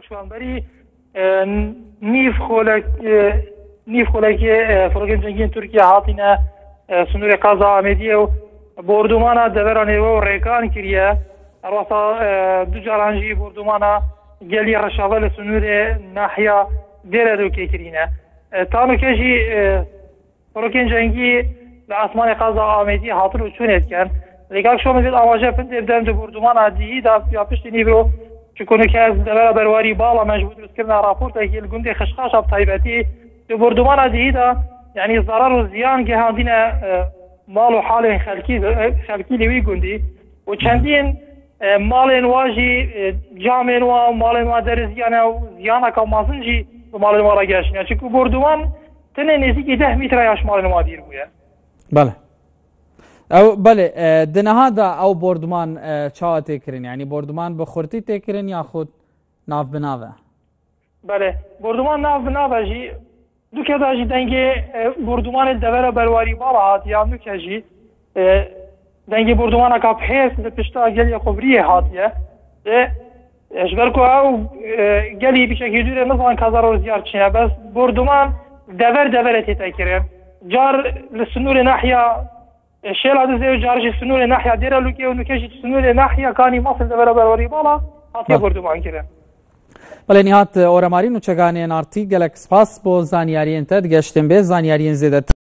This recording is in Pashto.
شوانبری نیف خولک فرقین جنگین ترکیه هاتینه سنور قازا آمدیه و بردومانا دورانه و ریکان کریه الواسا دو جارانجی بردومانا گلی رشاول سنور ناحیا دیره دو که کرینه تانو کشی فرقین جنگی لعثمان قازا آمدیه هاتن و چونید کن لیکن شما مزید آواجه پند ابدام دو بردومانا دیهی دا یا پشتی نیبرو چون که از دور برواری بالا مجبور است کردن راپورت که الگونده خشخاش اب طایبتی دو بردومان دیهی دا یعنی ضرر و زیان که هندین مال و حال خلکی لیوی گوندی و چندین مال واجی جامع و مال و در زیان که مازنجی مال و را گشتن چون که بردومان تنه نزدیک 10 متر یاش مال و دیر بوده. بله. او بله دنها دا او بردمان چا تکرین یعنی بردمان بخورتی تکرین یا خود ناف بناوه؟ بله بردمان ناف بناوه جی دو که دا جی دنگی بردمان دوره برواری بالا هات یا دو که جی دنگی بردمان اکا بحیث پشتا گلی خبریه هاتیه اشبر که او گلی بشکی دوره نظام کازار و زیار چینه بس بردمان دوره تکرین جار لسنور ناحیه الشيء هذا زي جارج سنور ناحية ديرة لوكي ونكشي سنور ناحية كاني مصر دبر برواري بالا هاتي بردو معن كده. بله نهات اورمارین و چگانی نارتی گلک سپاس با زانیاری انتد گشتن به زانیاری زیادت